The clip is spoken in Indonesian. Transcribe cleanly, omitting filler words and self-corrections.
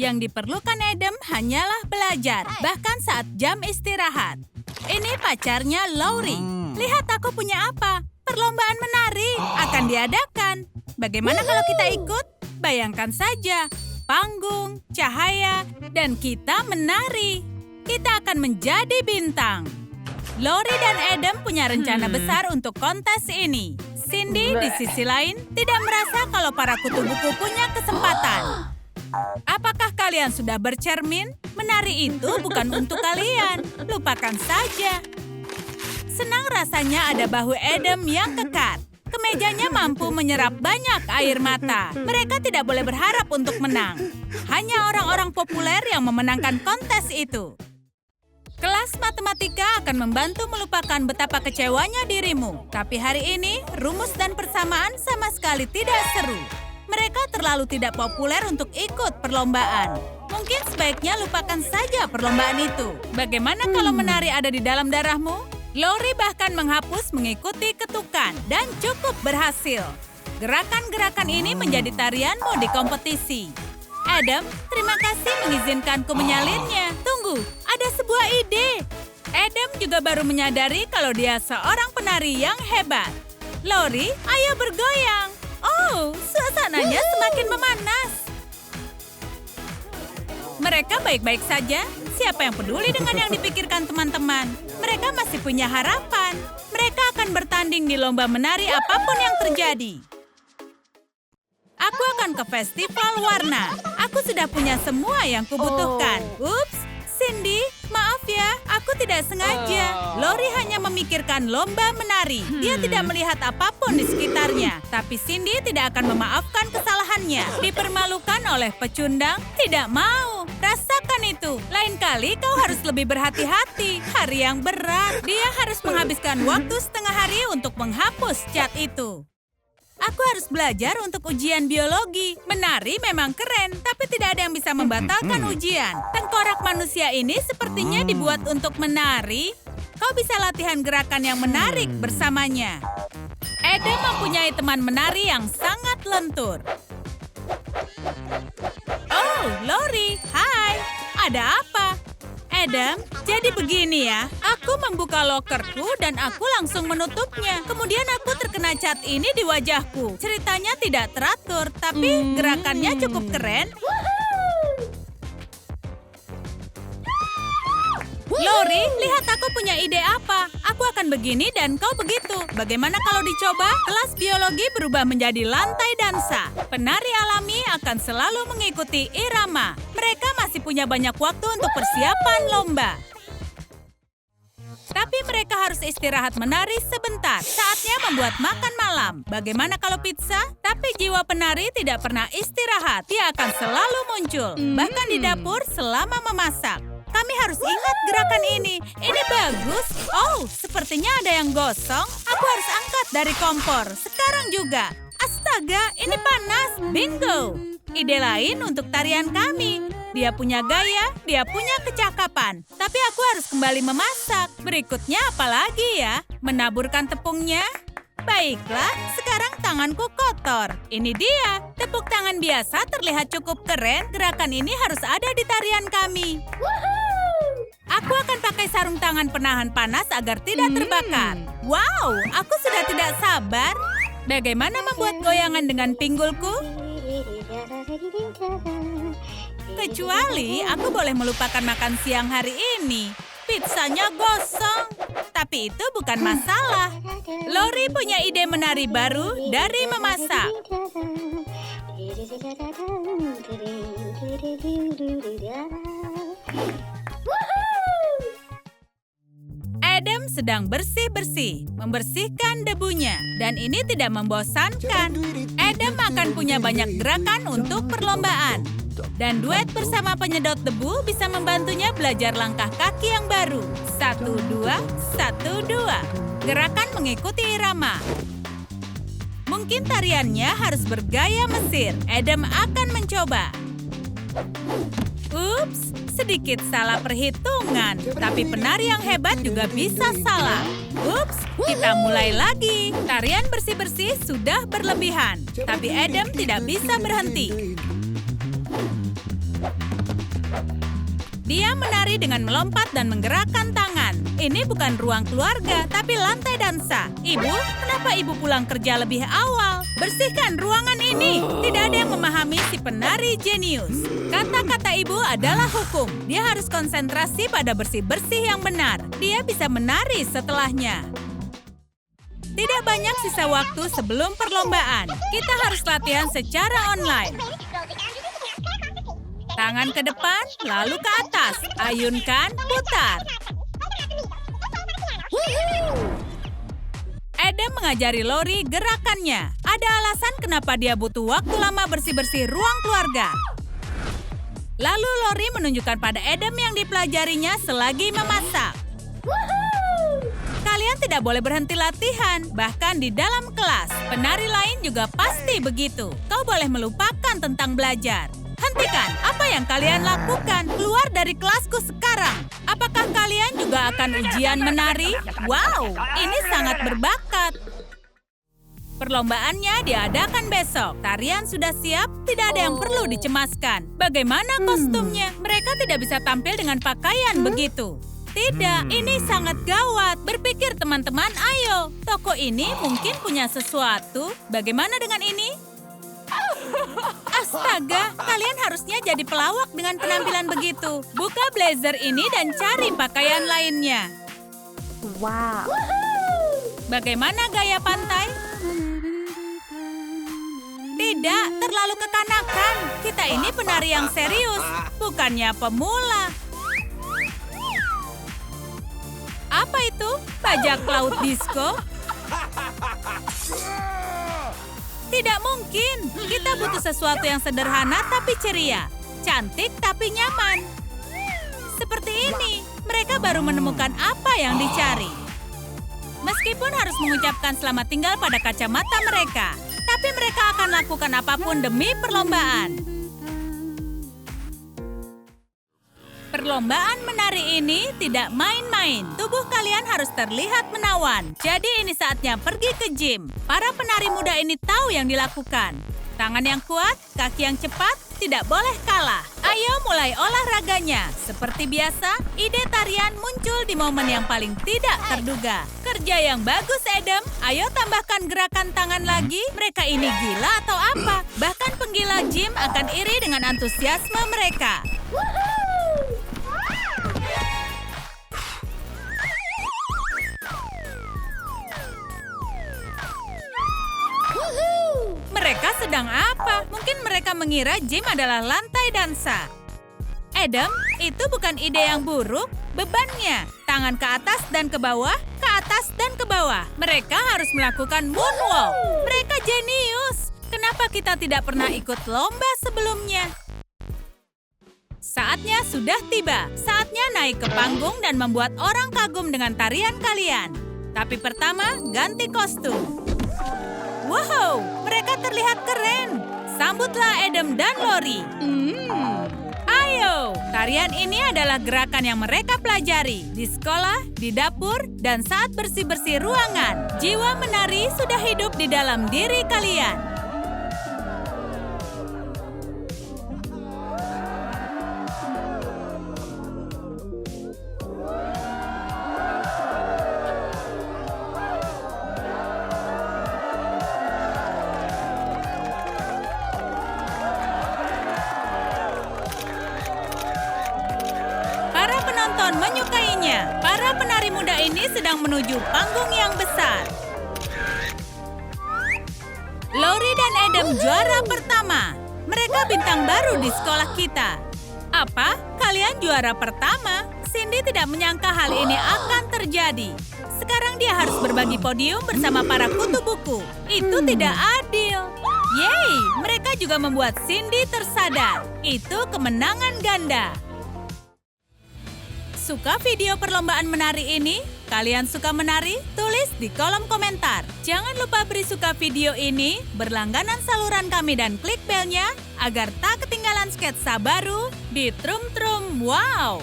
Yang diperlukan Adam hanyalah belajar, bahkan saat jam istirahat. Ini pacarnya Laurie. Lihat aku punya apa? Perlombaan menari akan diadakan. Bagaimana kalau kita ikut? Bayangkan saja, panggung, cahaya, dan kita menari. Kita akan menjadi bintang. Laurie dan Adam punya rencana besar untuk kontes ini. Cindy di sisi lain tidak merasa kalau para kutu-buku punya kesempatan. Apakah kalian sudah bercermin? Menari itu bukan untuk kalian. Lupakan saja. Senang rasanya ada bahu Adam yang kekar. Kemejanya mampu menyerap banyak air mata. Mereka tidak boleh berharap untuk menang. Hanya orang-orang populer yang memenangkan kontes itu. Kelas matematika akan membantu melupakan betapa kecewanya dirimu. Tapi hari ini, rumus dan persamaan sama sekali tidak seru. Mereka terlalu tidak populer untuk ikut perlombaan. Mungkin sebaiknya lupakan saja perlombaan itu. Bagaimana kalau menari ada di dalam darahmu? Laurie bahkan menghapus mengikuti ketukan dan cukup berhasil. Gerakan-gerakan ini menjadi tarianmu di kompetisi. Adam, terima kasih mengizinkanku menyalinnya. Tunggu, ada sebuah ide. Adam juga baru menyadari kalau dia seorang penari yang hebat. Laurie, ayo bergoyang. Oh, suasananya semakin memanas. Mereka baik-baik saja. Siapa yang peduli dengan yang dipikirkan teman-teman? Mereka masih punya harapan. Mereka akan bertanding di lomba menari apapun yang terjadi. Aku akan ke festival warna. Aku sudah punya semua yang kubutuhkan. Ups, Cindy, maaf ya, aku tidak sengaja. Laurie hanya memikirkan lomba menari. Dia tidak melihat apapun di sekitarnya. Tapi Cindy tidak akan memaafkan kesalahannya. Dipermalukan oleh pecundang, tidak mau. Rasakan itu. Lain kali kau harus lebih berhati-hati. Hari yang berat. Dia harus menghabiskan waktu setengah hari untuk menghapus cat itu. Aku harus belajar untuk ujian biologi. Menari memang keren, tapi tidak ada yang bisa membatalkan ujian. Tengkorak manusia ini sepertinya dibuat untuk menari. Kau bisa latihan gerakan yang menarik bersamanya. Adam mempunyai teman menari yang sangat lentur. Oh, Laurie, hai. Ada apa? Adam, jadi begini ya. Aku membuka lokerku dan aku langsung menutupnya. Kemudian aku terkena cat ini di wajahku. Ceritanya tidak teratur, tapi gerakannya cukup keren. Laurie, lihat aku punya ide apa. Aku akan begini dan kau begitu. Bagaimana kalau dicoba? Kelas biologi berubah menjadi lantai dansa. Penari alami akan selalu mengikuti irama. Mereka masih punya banyak waktu untuk persiapan lomba. Tapi mereka harus istirahat menari sebentar. Saatnya membuat makan malam. Bagaimana kalau pizza? Tapi jiwa penari tidak pernah istirahat. Dia akan selalu muncul. Bahkan di dapur selama memasak. Kami harus ingat gerakan ini. Ini bagus. Oh, sepertinya ada yang gosong. Aku harus angkat dari kompor. Sekarang juga. Astaga, ini panas. Bingo. Ide lain untuk tarian kami. Dia punya gaya, dia punya kecakapan. Tapi aku harus kembali memasak. Berikutnya apa lagi ya? Menaburkan tepungnya? Baiklah, sekarang tanganku kotor. Ini dia. Tepuk tangan biasa terlihat cukup keren. Gerakan ini harus ada di tarian kami. Aku akan pakai sarung tangan penahan panas agar tidak terbakar. Wow, aku sudah tidak sabar. Bagaimana membuat goyangan dengan pinggulku? Kecuali aku boleh melupakan makan siang hari ini. Pizzanya gosong. Tapi itu bukan masalah. Laurie punya ide menari baru dari memasak. Adam sedang bersih-bersih, membersihkan debunya. Dan ini tidak membosankan. Adam akan punya banyak gerakan untuk perlombaan. Dan duet bersama penyedot debu bisa membantunya belajar langkah kaki yang baru. 1, 2, 1, 2. Gerakan mengikuti irama. Mungkin tariannya harus bergaya Mesir. Adam akan mencoba. Ups, sedikit salah perhitungan. Tapi penari yang hebat juga bisa salah. Ups, kita mulai lagi. Tarian bersih-bersih sudah berlebihan. Tapi Adam tidak bisa berhenti. Dia menari dengan melompat dan menggerakkan tangan. Ini bukan ruang keluarga, tapi lantai dansa. Ibu, kenapa ibu pulang kerja lebih awal? Bersihkan ruangan ini. Tidak ada yang memahami si penari jenius. Kata-kata ibu adalah hukum. Dia harus konsentrasi pada bersih-bersih yang benar. Dia bisa menari setelahnya. Tidak banyak sisa waktu sebelum perlombaan. Kita harus latihan secara online. Tangan ke depan, lalu ke atas. Ayunkan, putar. Adam mengajari Lori gerakannya. Ada alasan kenapa dia butuh waktu lama bersih-bersih ruang keluarga. Lalu Lori menunjukkan pada Adam yang dipelajarinya selagi memasak. Kalian tidak boleh berhenti latihan, bahkan di dalam kelas. Penari lain juga pasti begitu. Kau boleh melupakan tentang belajar. Hentikan apa yang kalian lakukan. Keluar dari kelasku sekarang. Apakah kalian juga akan ujian menari? Wow, ini sangat berbakat. Perlombaannya diadakan besok. Tarian sudah siap, tidak ada yang perlu dicemaskan. Bagaimana kostumnya? Mereka tidak bisa tampil dengan pakaian begitu. Tidak, ini sangat gawat. Berpikir teman-teman, ayo. Toko ini mungkin punya sesuatu. Bagaimana dengan ini? Astaga, kalian harusnya jadi pelawak dengan penampilan begitu. Buka blazer ini dan cari pakaian lainnya. Wow. Bagaimana gaya pantai? Tidak, terlalu kekanakan. Kita ini penari yang serius, bukannya pemula. Apa itu? Bajak laut disco? Tidak mungkin. Kita butuh sesuatu yang sederhana tapi ceria. Cantik tapi nyaman. Seperti ini. Mereka baru menemukan apa yang dicari. Meskipun harus mengucapkan selamat tinggal pada kacamata mereka, tapi mereka akan lakukan apapun demi perlombaan. Perlombaan menari ini tidak main-main. Tubuh kalian harus terlihat menawan. Jadi ini saatnya pergi ke gym. Para penari muda ini tahu yang dilakukan. Tangan yang kuat, kaki yang cepat, tidak boleh kalah. Ayo mulai olahraganya. Seperti biasa, ide tarian muncul di momen yang paling tidak terduga. Kerja yang bagus, Adam. Ayo tambahkan gerakan tangan lagi. Mereka ini gila atau apa? Bahkan penggila gym akan iri dengan antusiasme mereka. Mereka sedang apa? Mungkin mereka mengira gym adalah lantai dansa. Adam, itu bukan ide yang buruk. Bebannya, tangan ke atas dan ke bawah, ke atas dan ke bawah. Mereka harus melakukan moonwalk. Mereka jenius. Kenapa kita tidak pernah ikut lomba sebelumnya? Saatnya sudah tiba. Saatnya naik ke panggung dan membuat orang kagum dengan tarian kalian. Tapi pertama, ganti kostum. Wow, mereka terlihat keren. Sambutlah Adam dan Lori. Ayo, tarian ini adalah gerakan yang mereka pelajari di sekolah, di dapur, dan saat bersih-bersih ruangan. Jiwa menari sudah hidup di dalam diri kalian. Penonton menyukainya. Para penari muda ini sedang menuju panggung yang besar. Lori dan Adam juara pertama. Mereka bintang baru di sekolah kita. Apa? Kalian juara pertama? Cindy tidak menyangka hal ini akan terjadi. Sekarang dia harus berbagi podium bersama para kutu buku. Itu tidak adil. Yeay, mereka juga membuat Cindy tersadar. Itu kemenangan ganda. Suka video perlombaan menari ini? Kalian suka menari? Tulis di kolom komentar. Jangan lupa beri suka video ini, berlangganan saluran kami dan klik belnya agar tak ketinggalan sketsa baru di Trum Trum Wow!